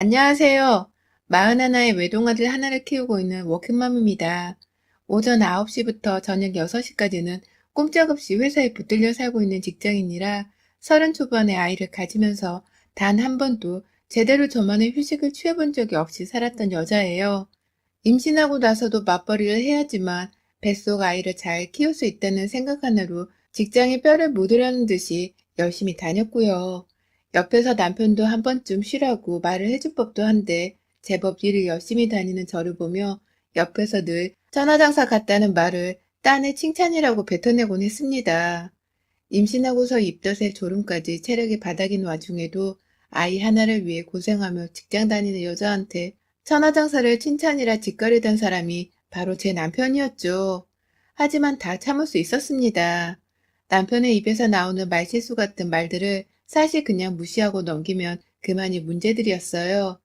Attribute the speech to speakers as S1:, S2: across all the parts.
S1: 안녕하세요. 41의 외동아들 하나를 키우고 있는 워킹맘입니다. 오전 9시부터 저녁 6시까지는 꼼짝없이 회사에 붙들려 살고 있는 직장인이라 30 초반의 아이를 가지면서 단 한 번도 제대로 저만의 휴식을 취해본 적이 없이 살았던 여자예요. 임신하고 나서도 맞벌이를 해야지만 뱃속 아이를 잘 키울 수 있다는 생각 하나로 직장에 뼈를 묻으려는 듯이 열심히 다녔고요. 옆에서 남편도 한 번쯤 쉬라고 말을 해줄 법도 한데 제법 일을 열심히 다니는 저를 보며 옆에서 늘 천하장사 같다는 말을 딴의 칭찬이라고 뱉어내곤 했습니다. 임신하고서 입덧에 졸음까지 체력이 바닥인 와중에도 아이 하나를 위해 고생하며 직장 다니는 여자한테 천하장사를 칭찬이라 짓거리던 사람이 바로 제 남편이었죠. 하지만 다 참을 수 있었습니다. 남편의 입에서 나오는 말실수 같은 말들을 사실 그냥 무시하고 넘기면 그만이 문제들이었어요.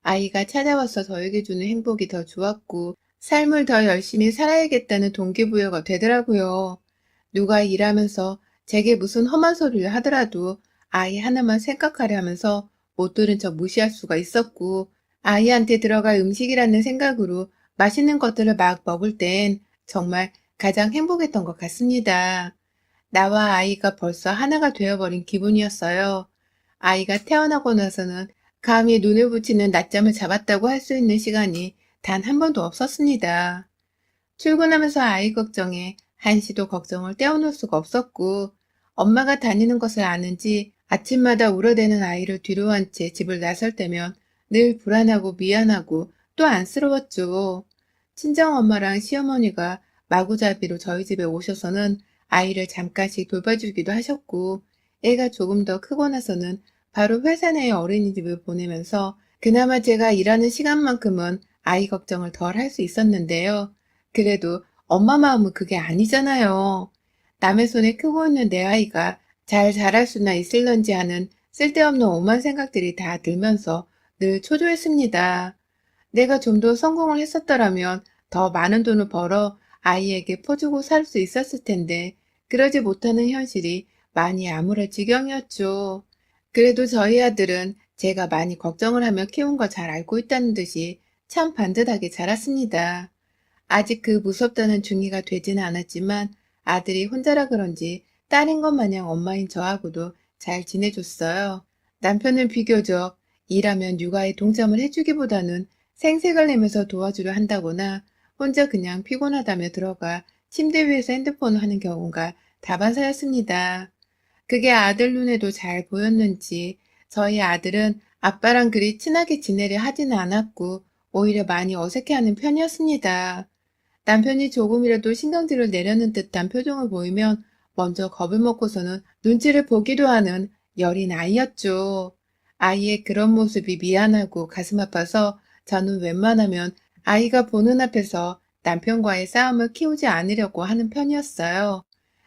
S1: 아이가 찾아와서 저에게 주는 행복이 더 좋았고 삶을 더 열심히 살아야겠다는 동기부여가 되더라고요. 누가 일하면서 제게 무슨 험한 소리를 하더라도 아이 하나만 생각하려 하면서 못 들은 척 무시할 수가 있었고 아이한테 들어갈 음식이라는 생각으로 맛있는 것들을 막 먹을 땐 정말 가장 행복했던 것 같습니다. 나와 아이가 벌써 하나가 되어버린 기분이었어요. 아이가 태어나고 나서는 감히 눈을 붙이는 낮잠을 잡았다고 할 수 있는 시간이 단 한 번도 없었습니다. 출근하면서 아이 걱정에 한시도 걱정을 떼어놓을 수가 없었고 엄마가 다니는 것을 아는지 아침마다 울어대는 아이를 뒤로 한 채 집을 나설 때면 늘 불안하고 미안하고 또 안쓰러웠죠. 친정엄마랑 시어머니가 마구잡이로 저희 집에 오셔서는 아이를 잠깐씩 돌봐주기도 하셨고 애가 조금 더 크고 나서는 바로 회사 내의 어린이집을 보내면서 그나마 제가 일하는 시간만큼은 아이 걱정을 덜 할 수 있었는데요. 그래도 엄마 마음은 그게 아니잖아요. 남의 손에 크고 있는 내 아이가 잘 자랄 수나 있을런지 하는 쓸데없는 오만 생각들이 다 들면서 늘 초조했습니다. 내가 좀 더 성공을 했었더라면 더 많은 돈을 벌어 아이에게 퍼주고 살 수 있었을 텐데 그러지 못하는 현실이 많이 암울할 지경이었죠. 그래도 저희 아들은 제가 많이 걱정을 하며 키운 걸 잘 알고 있다는 듯이 참 반듯하게 자랐습니다. 아직 그 무섭다는 중이가 되지는 않았지만 아들이 혼자라 그런지 딸인 것 마냥 엄마인 저하고도 잘 지내줬어요. 남편은 비교적 일하면 육아에 동참을 해주기보다는 생색을 내면서 도와주려 한다거나 혼자 그냥 피곤하다며 들어가 침대 위에서 핸드폰을 하는 경우가 다반사였습니다. 그게 아들 눈에도 잘 보였는지 저희 아들은 아빠랑 그리 친하게 지내려 하지는 않았고 오히려 많이 어색해하는 편이었습니다. 남편이 조금이라도 신경질을 내려는 듯한 표정을 보이면 먼저 겁을 먹고서는 눈치를 보기도 하는 여린 아이였죠. 아이의 그런 모습이 미안하고 가슴 아파서 저는 웬만하면 아이가 보는 앞에서 남편과의 싸움을 키우지 않으려고 하는 편이었어요.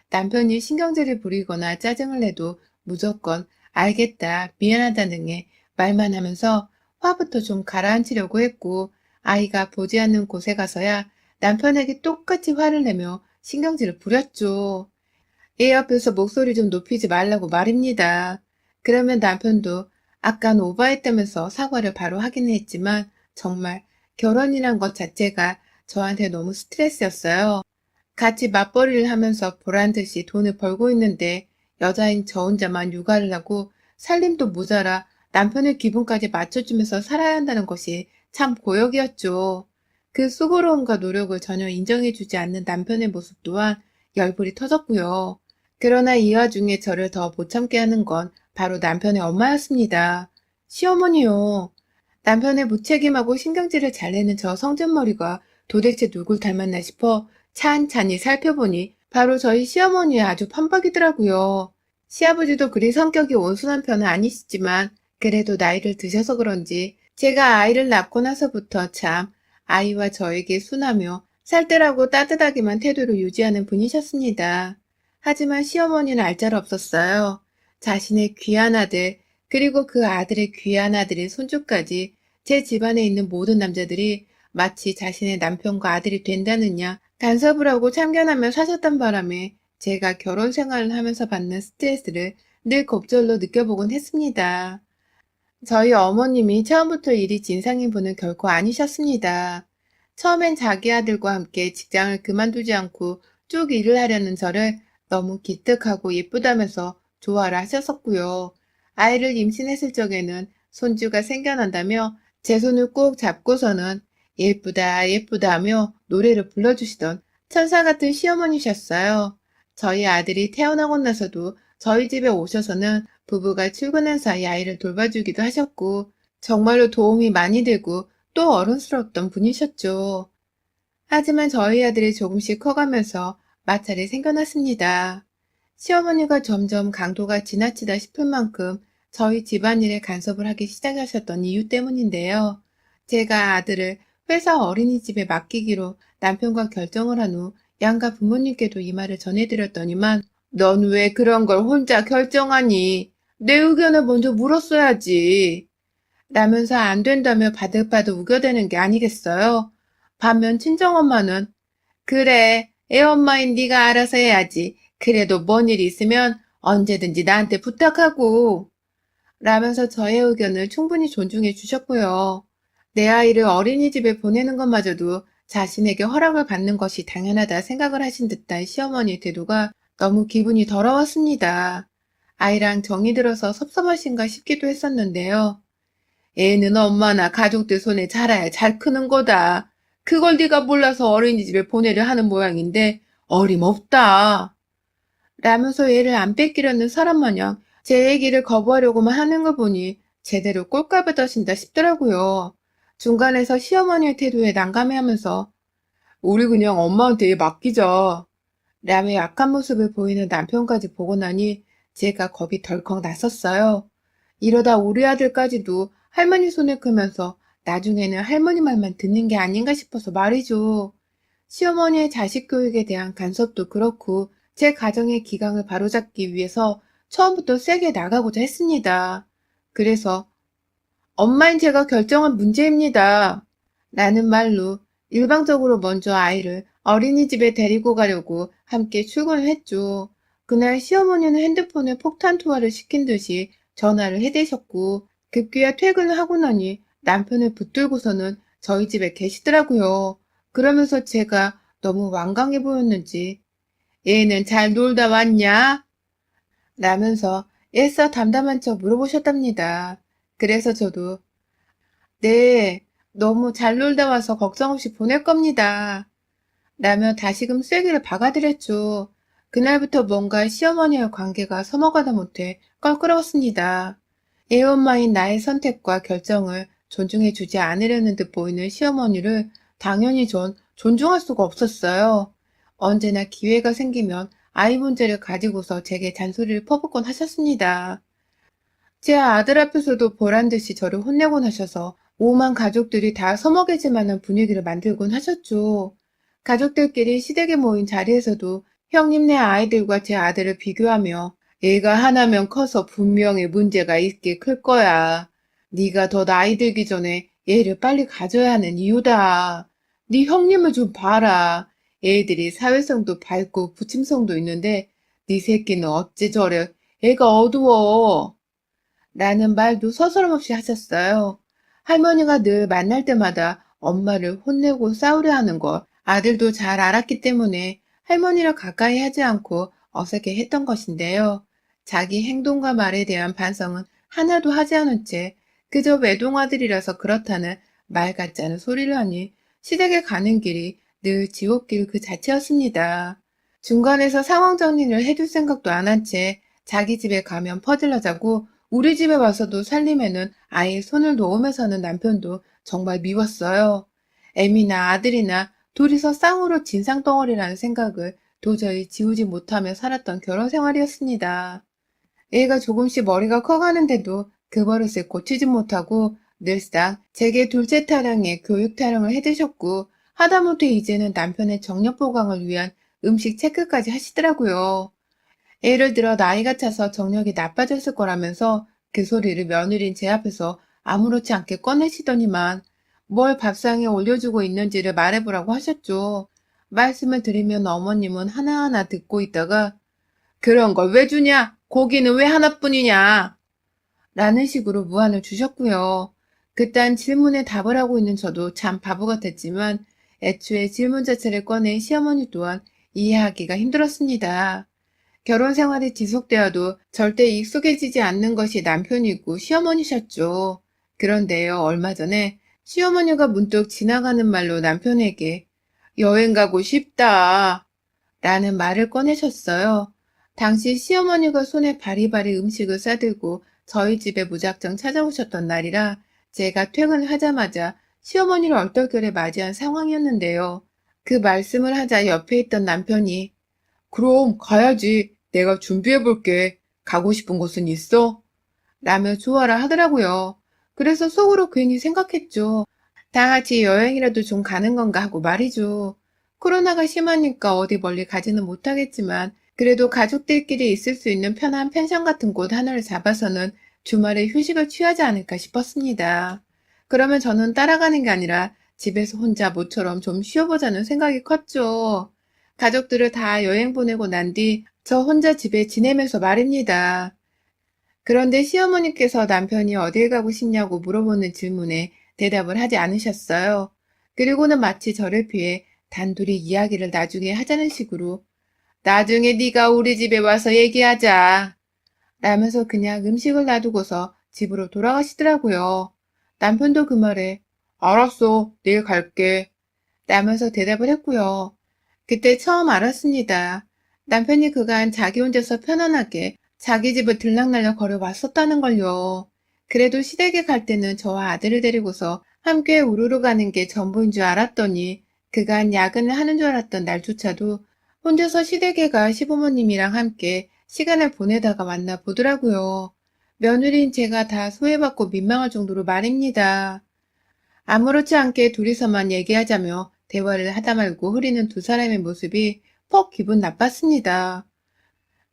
S1: 남편이 신경질을 부리거나 짜증을 내도 무조건 알겠다, 미안하다 등의 말만 하면서 화부터 좀 가라앉히려고 했고 아이가 보지 않는 곳에 가서야 남편에게 똑같이 화를 내며 신경질을 부렸죠. 애 옆에서 목소리 좀 높이지 말라고 말입니다. 그러면 남편도 아깐 오버했다면서 사과를 바로 하긴 했지만 정말 결혼이란 것 자체가 저한테 너무 스트레스였어요. 같이 맞벌이를 하면서 보란듯이 돈을 벌고 있는데 여자인 저 혼자만 육아를 하고 살림도 모자라 남편의 기분까지 맞춰주면서 살아야 한다는 것이 참 고역이었죠. 그 수고로움과 노력을 전혀 인정해주지 않는 남편의 모습 또한 열불이 터졌고요. 그러나 이 와중에 저를 더 못 참게 하는 건 바로 남편의 엄마였습니다. 시어머니요. 남편의 무책임하고 신경질을 잘 내는 저 성전머리가 도대체 누굴 닮았나 싶어 찬찬히 살펴보니 바로 저희 시어머니의 아주 판박이더라고요. 시아버지도 그리 성격이 온순한 편은 아니시지만 그래도 나이를 드셔서 그런지 제가 아이를 낳고 나서부터 참 아이와 저에게 순하며 살뜰하고 따뜻하게만 태도를 유지하는 분이셨습니다. 하지만 시어머니는 알짤 없었어요. 자신의 귀한 아들, 그리고 그 아들의 귀한 아들의 손주까지 제 집안에 있는 모든 남자들이 마치 자신의 남편과 아들이 된다느냐 간섭을 하고 참견하며 사셨단 바람에 제가 결혼 생활을 하면서 받는 스트레스를 늘 곱절로 느껴보곤 했습니다. 저희 어머님이 처음부터 일이 진상인 분은 결코 아니셨습니다. 처음엔 자기 아들과 함께 직장을 그만두지 않고 쭉 일을 하려는 저를 너무 기특하고 예쁘다면서 좋아를 하셨었고요. 아이를 임신했을 적에는 손주가 생겨난다며 제 손을 꼭 잡고서는 예쁘다 예쁘다 하며 노래를 불러주시던 천사 같은 시어머니셨어요. 저희 아들이 태어나고 나서도 저희 집에 오셔서는 부부가 출근한 사이 아이를 돌봐주기도 하셨고 정말로 도움이 많이 되고 또 어른스러웠던 분이셨죠. 하지만 저희 아들이 조금씩 커가면서 마찰이 생겨났습니다. 시어머니가 점점 강도가 지나치다 싶을 만큼 저희 집안일에 간섭을 하기 시작하셨던 이유 때문인데요. 제가 아들을 회사 어린이집에 맡기기로 남편과 결정을 한 후 양가 부모님께도 이 말을 전해드렸더니만 넌 왜 그런 걸 혼자 결정하니? 내 의견을 먼저 물었어야지. 라면서 안 된다며 바득바득 우겨대는 게 아니겠어요? 반면 친정엄마는 그래, 애엄마인 네가 알아서 해야지. 그래도 뭔 일이 있으면 언제든지 나한테 부탁하고. 라면서 저의 의견을 충분히 존중해 주셨고요. 내 아이를 어린이집에 보내는 것마저도 자신에게 허락을 받는 것이 당연하다 생각을 하신 듯한 시어머니의 태도가 너무 기분이 더러웠습니다. 아이랑 정이 들어서 섭섭하신가 싶기도 했었는데요. 애는 엄마나 가족들 손에 자라야 잘 크는 거다. 그걸 네가 몰라서 어린이집에 보내려 하는 모양인데 어림없다. 라면서 얘를 안 뺏기려는 사람 마냥 제 얘기를 거부하려고만 하는 거 보니 제대로 꼴값을 더신다 싶더라고요. 중간에서 시어머니의 태도에 난감해하면서 우리 그냥 엄마한테 얘 맡기자. 라며 약한 모습을 보이는 남편까지 보고 나니 제가 겁이 덜컥 났었어요. 이러다 우리 아들까지도 할머니 손에 크면서 나중에는 할머니 말만 듣는 게 아닌가 싶어서 말이죠. 시어머니의 자식 교육에 대한 간섭도 그렇고 제 가정의 기강을 바로잡기 위해서 처음부터 세게 나가고자 했습니다. 그래서 엄마인 제가 결정한 문제입니다. 라는 말로 일방적으로 먼저 아이를 어린이집에 데리고 가려고 함께 출근을 했죠. 그날 시어머니는 핸드폰에 폭탄 투하를 시킨 듯이 전화를 해대셨고 급기야 퇴근을 하고 나니 남편을 붙들고서는 저희 집에 계시더라고요. 그러면서 제가 너무 완강해 보였는지 얘는 잘 놀다 왔냐? 라면서 애써 담담한 척 물어보셨답니다. 그래서 저도 네, 너무 잘 놀다 와서 걱정 없이 보낼 겁니다. 라며 다시금 쐐기를 박아드렸죠. 그날부터 뭔가 시어머니와 관계가 서먹하다 못해 껄끄러웠습니다. 애엄마인 나의 선택과 결정을 존중해주지 않으려는 듯 보이는 시어머니를 당연히 전 존중할 수가 없었어요. 언제나 기회가 생기면 아이 문제를 가지고서 제게 잔소리를 퍼붓곤 하셨습니다. 제 아들 앞에서도 보란듯이 저를 혼내곤 하셔서 오만 가족들이 다 서먹해질 만한 분위기를 만들곤 하셨죠. 가족들끼리 시댁에 모인 자리에서도 형님네 아이들과 제 아들을 비교하며 얘가 하나면 커서 분명히 문제가 있게 클 거야. 네가 더 나이 들기 전에 얘를 빨리 가져야 하는 이유다. 네 형님을 좀 봐라. 애들이 사회성도 밝고 부침성도 있는데 네 새끼는 어째 저래. 애가 어두워. 라는 말도 서스럼없이 하셨어요. 할머니가 늘 만날 때마다 엄마를 혼내고 싸우려 하는 걸 아들도 잘 알았기 때문에 할머니를 가까이 하지 않고 어색해 했던 것인데요. 자기 행동과 말에 대한 반성은 하나도 하지 않은 채 그저 외동아들이라서 그렇다는 말 같지 않은 소리를 하니 시댁에 가는 길이 늘 지옥길 그 자체였습니다. 중간에서 상황 정리를 해줄 생각도 안 한 채 자기 집에 가면 퍼질러자고 우리 집에 와서도 살림에는 아예 손을 놓으며 사는 남편도 정말 미웠어요. 애미나 아들이나 둘이서 쌍으로 진상덩어리라는 생각을 도저히 지우지 못하며 살았던 결혼 생활이었습니다. 애가 조금씩 머리가 커가는데도 그 버릇을 고치지 못하고 늘상 제게 둘째 타령에 교육 타령을 해드셨고 하다못해 이제는 남편의 정력 보강을 위한 음식 체크까지 하시더라고요. 예를 들어 나이가 차서 정력이 나빠졌을 거라면서 그 소리를 며느리인 제 앞에서 아무렇지 않게 꺼내시더니만 뭘 밥상에 올려주고 있는지를 말해보라고 하셨죠. 말씀을 드리면 어머님은 하나하나 듣고 있다가 그런 걸 왜 주냐? 고기는 왜 하나뿐이냐? 라는 식으로 무안을 주셨고요. 그딴 질문에 답을 하고 있는 저도 참 바보 같았지만 애초에 질문 자체를 꺼낸 시어머니 또한 이해하기가 힘들었습니다. 결혼 생활이 지속되어도 절대 익숙해지지 않는 것이 남편이고 시어머니셨죠. 그런데요, 얼마 전에 시어머니가 문득 지나가는 말로 남편에게 여행 가고 싶다 라는 말을 꺼내셨어요. 당시 시어머니가 손에 바리바리 음식을 싸들고 저희 집에 무작정 찾아오셨던 날이라 제가 퇴근을 하자마자 시어머니를 얼떨결에 맞이한 상황이었는데요. 그 말씀을 하자 옆에 있던 남편이 그럼 가야지. 내가 준비해볼게. 가고 싶은 곳은 있어? 라며 좋아라 하더라고요. 그래서 속으로 괜히 생각했죠. 다 같이 여행이라도 좀 가는 건가 하고 말이죠. 코로나가 심하니까 어디 멀리 가지는 못하겠지만 그래도 가족들끼리 있을 수 있는 편한 펜션 같은 곳 하나를 잡아서는 주말에 휴식을 취하지 않을까 싶었습니다. 그러면 저는 따라가는 게 아니라 집에서 혼자 모처럼 좀 쉬어보자는 생각이 컸죠. 가족들을 다 여행 보내고 난 뒤 저 혼자 집에 지내면서 말입니다. 그런데 시어머니께서 남편이 어딜 가고 싶냐고 물어보는 질문에 대답을 하지 않으셨어요. 그리고는 마치 저를 피해 단둘이 이야기를 나중에 하자는 식으로 나중에 네가 우리 집에 와서 얘기하자 라면서 그냥 음식을 놔두고서 집으로 돌아가시더라고요. 남편도 그 말에 알았어, 내일 갈게 라면서 대답을 했고요. 그때 처음 알았습니다. 남편이 그간 자기 혼자서 편안하게 자기 집을 들락날락 걸어왔었다는 걸요. 그래도 시댁에 갈 때는 저와 아들을 데리고서 함께 우르르 가는 게 전부인 줄 알았더니 그간 야근을 하는 줄 알았던 날조차도 혼자서 시댁에 가 시부모님이랑 함께 시간을 보내다가 만나 보더라고요. 며느리인 제가 다 소외받고 민망할 정도로 말입니다. 아무렇지 않게 둘이서만 얘기하자며 대화를 하다 말고 흐리는 두 사람의 모습이 퍽 기분 나빴습니다.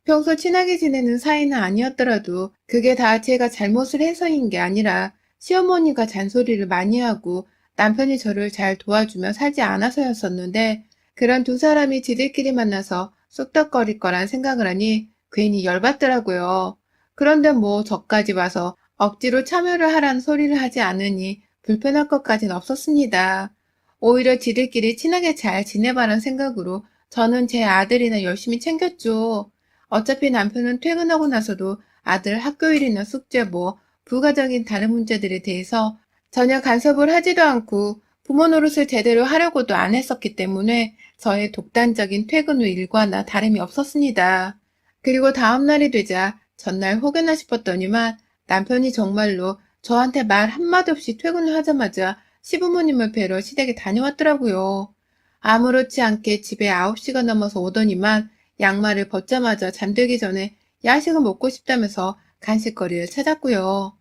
S1: 평소 친하게 지내는 사이는 아니었더라도 그게 다 제가 잘못을 해서인 게 아니라 시어머니가 잔소리를 많이 하고 남편이 저를 잘 도와주며 살지 않아서였었는데 그런 두 사람이 지들끼리 만나서 쑥덕거릴 거란 생각을 하니 괜히 열받더라고요. 그런데 뭐 저까지 와서 억지로 참여를 하라는 소리를 하지 않으니 불편할 것까진 없었습니다. 오히려 지들끼리 친하게 잘 지내봐란 생각으로 저는 제 아들이나 열심히 챙겼죠. 어차피 남편은 퇴근하고 나서도 아들 학교 일이나 숙제 뭐 부가적인 다른 문제들에 대해서 전혀 간섭을 하지도 않고 부모 노릇을 제대로 하려고도 안 했었기 때문에 저의 독단적인 퇴근 후 일과나 다름이 없었습니다. 그리고 다음 날이 되자 전날 혹여나 싶었더니만 남편이 정말로 저한테 말 한마디 없이 퇴근을 하자마자 시부모님을 뵈러 시댁에 다녀왔더라고요. 아무렇지 않게 집에 9시가 넘어서 오더니만 양말을 벗자마자 잠들기 전에 야식을 먹고 싶다면서 간식거리를 찾았고요.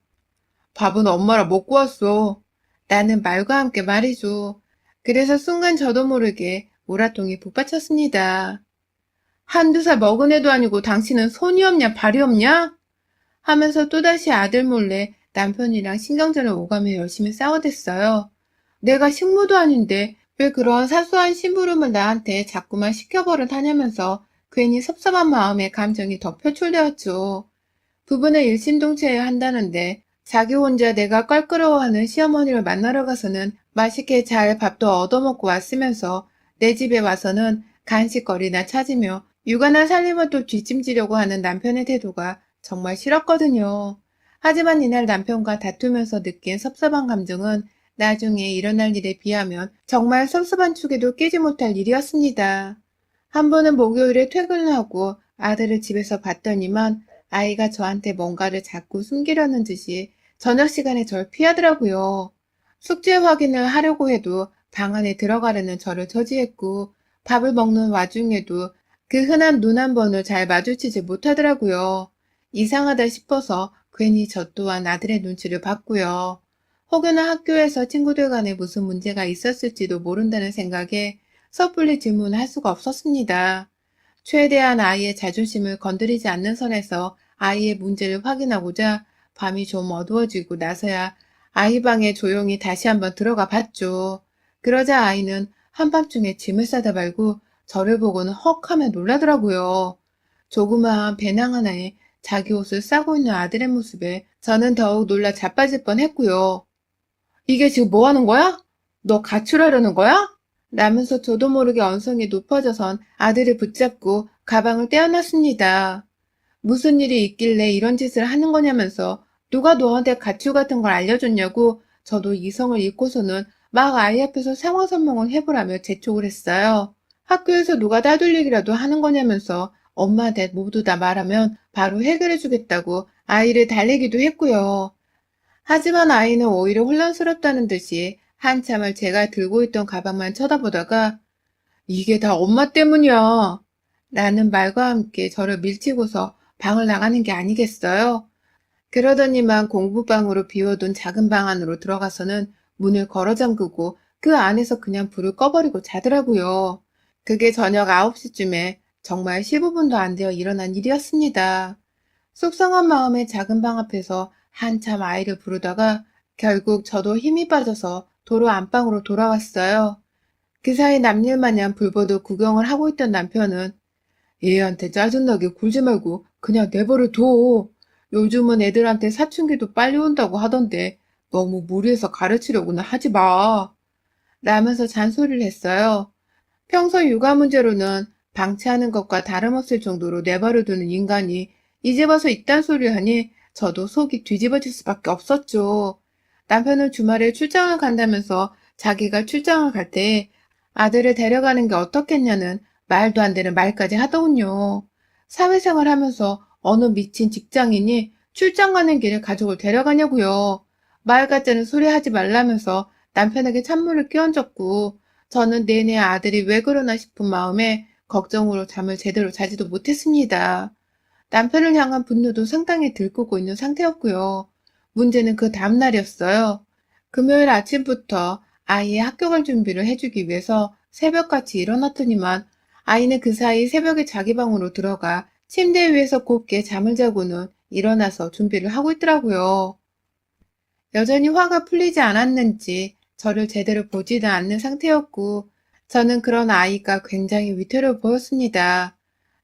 S1: 밥은 엄마랑 먹고 왔어. 라는 말과 함께 말이죠. 그래서 순간 저도 모르게 우라통이 북받쳤습니다. 한두 살 먹은 애도 아니고 당신은 손이 없냐 발이 없냐? 하면서 또다시 아들 몰래 남편이랑 신경전을 오가며 열심히 싸워댔어요. 내가 식모도 아닌데 왜 그런 사소한 심부름을 나한테 자꾸만 시켜버릇 하냐면서 괜히 섭섭한 마음에 감정이 더 표출되었죠. 부부는 일심동체해야 한다는데 자기 혼자 내가 껄끄러워하는 시어머니를 만나러 가서는 맛있게 잘 밥도 얻어먹고 왔으면서 내 집에 와서는 간식거리나 찾으며 육아나 살림을 또 뒷짐지려고 하는 남편의 태도가 정말 싫었거든요. 하지만 이날 남편과 다투면서 느낀 섭섭한 감정은 나중에 일어날 일에 비하면 정말 섭섭한 축에도 끼지 못할 일이었습니다. 한 번은 목요일에 퇴근을 하고 아들을 집에서 봤더니만 아이가 저한테 뭔가를 자꾸 숨기려는 듯이 저녁 시간에 절 피하더라고요. 숙제 확인을 하려고 해도 방 안에 들어가려는 저를 저지했고 밥을 먹는 와중에도 그 흔한 눈 한 번을 잘 마주치지 못하더라고요. 이상하다 싶어서 괜히 저 또한 아들의 눈치를 봤고요. 혹여나 학교에서 친구들 간에 무슨 문제가 있었을지도 모른다는 생각에 섣불리 질문을 할 수가 없었습니다. 최대한 아이의 자존심을 건드리지 않는 선에서 아이의 문제를 확인하고자 밤이 좀 어두워지고 나서야 아이 방에 조용히 다시 한번 들어가 봤죠. 그러자 아이는 한밤중에 짐을 싸다 말고 저를 보고는 헉 하며 놀라더라고요. 조그마한 배낭 하나에 자기 옷을 싸고 있는 아들의 모습에 저는 더욱 놀라 자빠질 뻔했고요. 이게 지금 뭐 하는 거야? 너 가출하려는 거야? 라면서 저도 모르게 언성이 높아져선 아들을 붙잡고 가방을 떼어놨습니다. 무슨 일이 있길래 이런 짓을 하는 거냐면서 누가 너한테 가출 같은 걸 알려줬냐고 저도 이성을 잃고서는 막 아이 앞에서 상황 설명을 해보라며 재촉을 했어요. 학교에서 누가 따돌리기라도 하는 거냐면서 엄마한테 모두 다 말하면 바로 해결해주겠다고 아이를 달래기도 했고요. 하지만 아이는 오히려 혼란스럽다는 듯이 한참을 제가 들고 있던 가방만 쳐다보다가 이게 다 엄마 때문이야 라는 말과 함께 저를 밀치고서 방을 나가는 게 아니겠어요? 그러더니만 공부방으로 비워둔 작은 방 안으로 들어가서는 문을 걸어 잠그고 그 안에서 그냥 불을 꺼버리고 자더라고요. 그게 저녁 9시쯤에 정말 15분도 안 되어 일어난 일이었습니다. 속상한 마음에 작은 방 앞에서 한참 아이를 부르다가 결국 저도 힘이 빠져서 도로 안방으로 돌아왔어요. 그 사이 남일 마냥 불보듯 구경을 하고 있던 남편은 얘한테 짜증나게 굴지 말고 그냥 내버려 둬. 요즘은 애들한테 사춘기도 빨리 온다고 하던데 너무 무리해서 가르치려고는 하지 마. 라면서 잔소리를 했어요. 평소 육아 문제로는 방치하는 것과 다름없을 정도로 내버려두는 인간이 이제 와서 이딴 소리를 하니 저도 속이 뒤집어질 수밖에 없었죠. 남편은 주말에 출장을 간다면서 자기가 출장을 갈 때 아들을 데려가는 게 어떻겠냐는 말도 안 되는 말까지 하더군요. 사회생활 하면서 어느 미친 직장인이 출장 가는 길에 가족을 데려가냐고요. 말 같자는 소리 하지 말라면서 남편에게 찬물을 끼얹었고 저는 내내 아들이 왜 그러나 싶은 마음에 걱정으로 잠을 제대로 자지도 못했습니다. 남편을 향한 분노도 상당히 들끓고 있는 상태였고요. 문제는 그 다음날이었어요. 금요일 아침부터 아이의 학교 갈 준비를 해주기 위해서 새벽같이 일어났더니만 아이는 그 사이 새벽에 자기 방으로 들어가 침대 위에서 곱게 잠을 자고는 일어나서 준비를 하고 있더라고요. 여전히 화가 풀리지 않았는지 저를 제대로 보지도 않는 상태였고 저는 그런 아이가 굉장히 위태로워 보였습니다.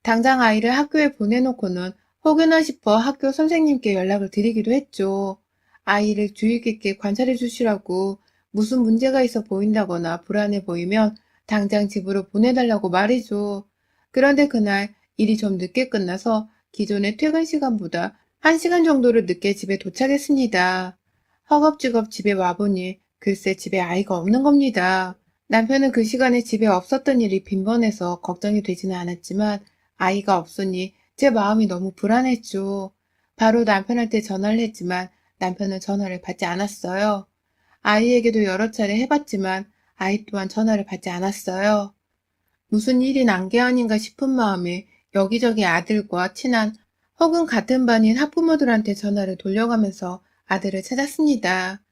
S1: 당장 아이를 학교에 보내놓고는 혹여나 싶어 학교 선생님께 연락을 드리기도 했죠. 아이를 주의 깊게 관찰해 주시라고 무슨 문제가 있어 보인다거나 불안해 보이면 당장 집으로 보내달라고 말이죠. 그런데 그날 일이 좀 늦게 끝나서 기존의 퇴근 시간보다 1시간 정도를 늦게 집에 도착했습니다. 허겁지겁 집에 와보니 글쎄 집에 아이가 없는 겁니다. 남편은 그 시간에 집에 없었던 일이 빈번해서 걱정이 되지는 않았지만 아이가 없으니 제 마음이 너무 불안했죠. 바로 남편한테 전화를 했지만 남편은 전화를 받지 않았어요. 아이에게도 여러 차례 해봤지만 아이 또한 전화를 받지 않았어요. 무슨 일이 난 게 아닌가 싶은 마음에 여기저기 아들과 친한 혹은 같은 반인 학부모들한테 전화를 돌려가면서 아들을 찾았습니다.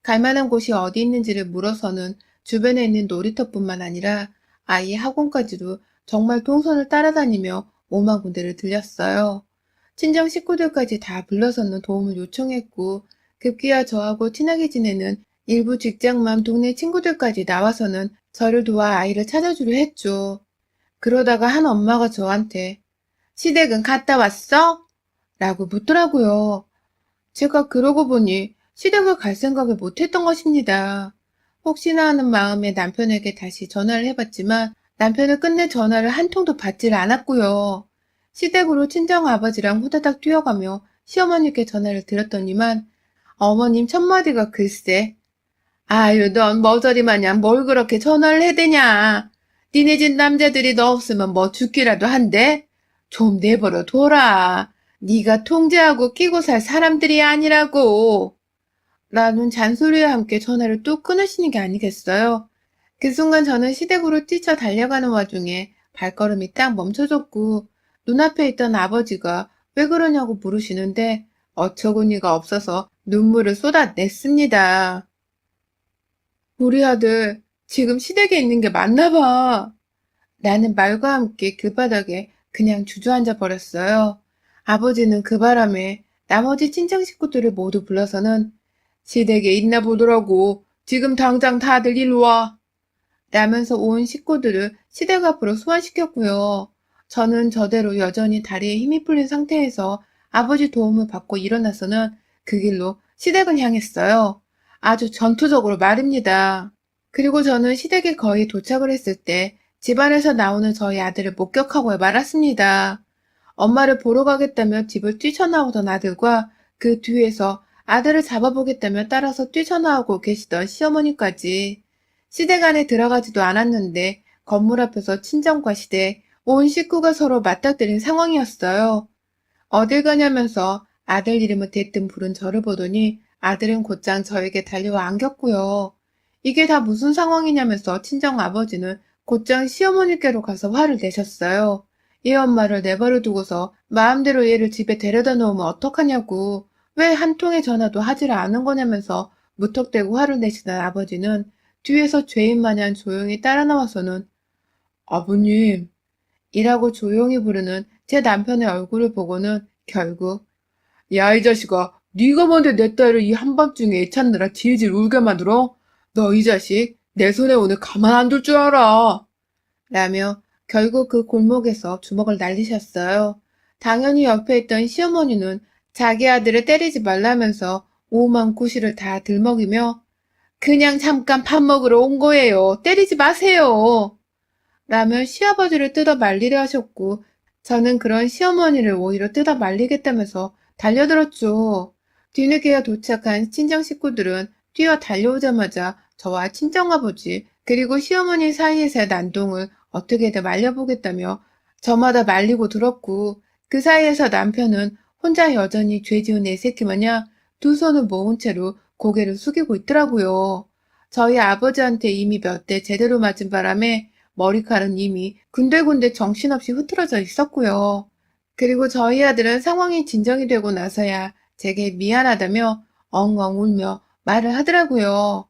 S1: 갈 만한 곳이 어디 있는지를 물어서는 주변에 있는 놀이터뿐만 아니라 아이의 학원까지도 정말 동선을 따라다니며 오만 군데를 들렸어요. 친정 식구들까지 다 불러서는 도움을 요청했고 급기야 저하고 친하게 지내는 일부 직장맘 동네 친구들까지 나와서는 저를 도와 아이를 찾아주려 했죠. 그러다가 한 엄마가 저한테 시댁은 갔다 왔어? 라고 묻더라고요. 제가 그러고 보니 시댁을 갈 생각을 못했던 것입니다. 혹시나 하는 마음에 남편에게 다시 전화를 해봤지만 남편은 끝내 전화를 한 통도 받질 않았고요. 시댁으로 친정아버지랑 후다닥 뛰어가며 시어머니께 전화를 드렸더니만 어머님 첫마디가 글쎄 아유 넌 머저리 마냥 뭘 그렇게 전화를 해대냐. 니네 집 남자들이 너 없으면 뭐 죽기라도 한대. 좀 내버려 둬라. 네가 통제하고 끼고 살 사람들이 아니라고. 라는 잔소리와 함께 전화를 뚝 끊으시는 게 아니겠어요? 그 순간 저는 시댁으로 뛰쳐 달려가는 와중에 발걸음이 딱 멈춰졌고 눈앞에 있던 아버지가 왜 그러냐고 물으시는데 어처구니가 없어서 눈물을 쏟아냈습니다. 우리 아들 지금 시댁에 있는 게 맞나 봐. 라는 말과 함께 길바닥에 그냥 주저앉아 버렸어요. 아버지는 그 바람에 나머지 친정 식구들을 모두 불러서는 시댁에 있나 보더라고. 지금 당장 다들 일로 와. 라면서 온 식구들을 시댁 앞으로 소환시켰고요. 저는 저대로 여전히 다리에 힘이 풀린 상태에서 아버지 도움을 받고 일어나서는 그 길로 시댁을 향했어요. 아주 전투적으로 말입니다. 그리고 저는 시댁에 거의 도착을 했을 때 집안에서 나오는 저희 아들을 목격하고 말았습니다. 엄마를 보러 가겠다며 집을 뛰쳐나오던 아들과 그 뒤에서 아들을 잡아보겠다며 따라서 뛰쳐나오고 계시던 시어머니까지 시댁 안에 들어가지도 않았는데 건물 앞에서 친정과 시댁, 온 식구가 서로 맞닥뜨린 상황이었어요. 어딜 가냐면서 아들 이름을 대뜸 부른 저를 보더니 아들은 곧장 저에게 달려와 안겼고요. 이게 다 무슨 상황이냐면서 친정 아버지는 곧장 시어머니께로 가서 화를 내셨어요. 얘 엄마를 내버려 두고서 마음대로 얘를 집에 데려다 놓으면 어떡하냐고, 왜 한 통의 전화도 하지를 않은 거냐면서 무턱대고 화를 내시던 아버지는 뒤에서 죄인 마냥 조용히 따라 나와서는 아버님 이라고 조용히 부르는 제 남편의 얼굴을 보고는 결국 야, 이 자식아, 네가 뭔데 내 딸을 이 한밤중에 애 찾느라 질질 울게 만들어? 너 이 자식, 내 손에 오늘 가만 안 둘 줄 알아. 라며 결국 그 골목에서 주먹을 날리셨어요. 당연히 옆에 있던 시어머니는 자기 아들을 때리지 말라면서 오만 구실을 다 들먹이며 그냥 잠깐 밥 먹으러 온 거예요. 때리지 마세요. 라며 시아버지를 뜯어 말리려 하셨고 저는 그런 시어머니를 오히려 뜯어 말리겠다면서 달려들었죠. 뒤늦게야 도착한 친정 식구들은 뛰어 달려오자마자 저와 친정아버지 그리고 시어머니 사이에서의 난동을 어떻게든 말려보겠다며 저마다 말리고 들었고 그 사이에서 남편은 혼자 여전히 죄 지은 애새끼 마냥 두 손을 모은 채로 고개를 숙이고 있더라고요. 저희 아버지한테 이미 몇 대 제대로 맞은 바람에 머리칼은 이미 군데군데 정신없이 흐트러져 있었고요. 그리고 저희 아들은 상황이 진정이 되고 나서야 제게 미안하다며 엉엉 울며 말을 하더라고요.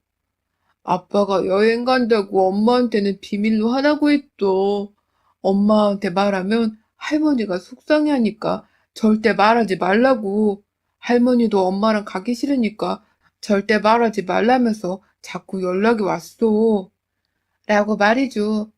S1: 아빠가 여행 간다고 엄마한테는 비밀로 하라고 했어. 엄마한테 말하면 할머니가 속상해하니까 절대 말하지 말라고. 할머니도 엄마랑 가기 싫으니까 절대 말하지 말라면서 자꾸 연락이 왔어. 라고 말이죠.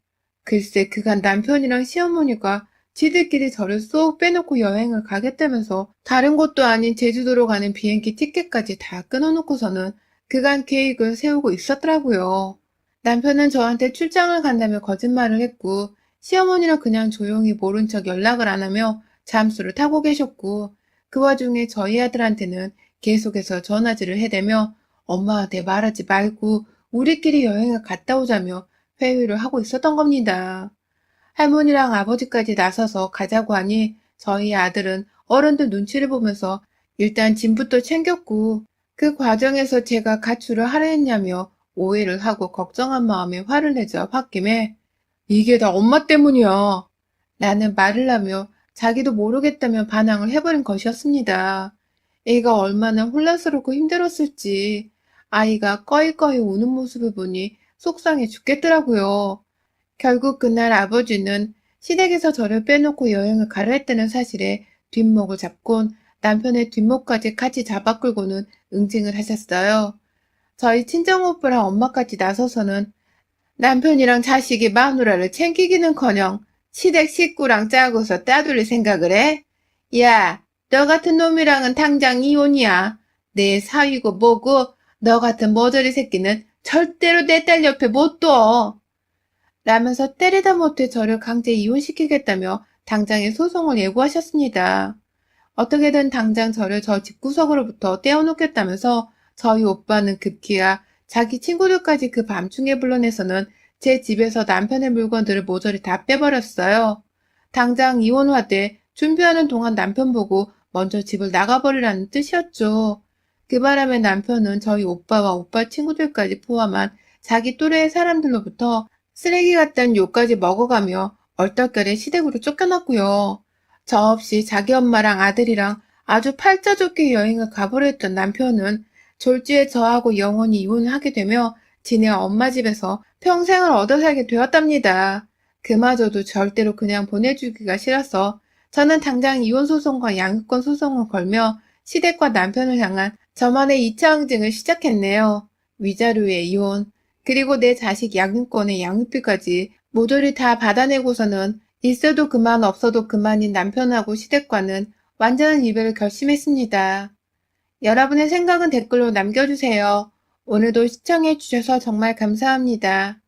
S1: 글쎄 그간 남편이랑 시어머니가 지들끼리 저를 쏙 빼놓고 여행을 가겠다면서 다른 곳도 아닌 제주도로 가는 비행기 티켓까지 다 끊어놓고서는 그간 계획을 세우고 있었더라고요. 남편은 저한테 출장을 간다며 거짓말을 했고 시어머니는 그냥 조용히 모른 척 연락을 안 하며 잠수를 타고 계셨고 그 와중에 저희 아들한테는 계속해서 전화질을 해대며 엄마한테 말하지 말고 우리끼리 여행을 갔다 오자며 회유를 하고 있었던 겁니다. 할머니랑 아버지까지 나서서 가자고 하니 저희 아들은 어른들 눈치를 보면서 일단 짐부터 챙겼고 그 과정에서 제가 가출을 하려 했냐며 오해를 하고 걱정한 마음에 화를 내자 홧김에 이게 다 엄마 때문이야. 라는 말을 하며 자기도 모르겠다며 반항을 해버린 것이었습니다. 애가 얼마나 혼란스럽고 힘들었을지 아이가 꺼이꺼이 우는 모습을 보니 속상해 죽겠더라고요. 결국 그날 아버지는 시댁에서 저를 빼놓고 여행을 가려 했다는 사실에 뒷목을 잡곤 남편의 뒷목까지 같이 잡아 끌고는 응징을 하셨어요. 저희 친정오빠랑 엄마까지 나서서는 남편이랑 자식이 마누라를 챙기기는커녕 시댁 식구랑 짜고서 따돌릴 생각을 해? 야, 너 같은 놈이랑은 당장 이혼이야. 내 사위고 뭐고 너 같은 머저리 새끼는 절대로 내 딸 옆에 못 둬. 라면서 때리다 못해 저를 강제 이혼시키겠다며 당장의 소송을 예고하셨습니다. 어떻게든 당장 저를 저 집구석으로부터 떼어놓겠다면서 저희 오빠는 급기야 자기 친구들까지 그 밤중에 불러내서는 제 집에서 남편의 물건들을 모조리 다 빼버렸어요. 당장 이혼하되 준비하는 동안 남편 보고 먼저 집을 나가버리라는 뜻이었죠. 그 바람에 남편은 저희 오빠와 오빠 친구들까지 포함한 자기 또래의 사람들로부터 쓰레기 같다는 욕까지 먹어가며 얼떨결에 시댁으로 쫓겨났고요. 저 없이 자기 엄마랑 아들이랑 아주 팔자 좋게 여행을 가보려 했던 남편은 졸지에 저하고 영원히 이혼을 하게 되며 지네 엄마 집에서 평생을 얻어 살게 되었답니다. 그마저도 절대로 그냥 보내주기가 싫어서 저는 당장 이혼소송과 양육권 소송을 걸며 시댁과 남편을 향한 저만의 2차 응징을 시작했네요. 위자료의 이혼, 그리고 내 자식 양육권의 양육비까지 모조리 다 받아내고서는 있어도 그만 없어도 그만인 남편하고 시댁과는 완전한 이별을 결심했습니다. 여러분의 생각은 댓글로 남겨주세요. 오늘도 시청해주셔서 정말 감사합니다.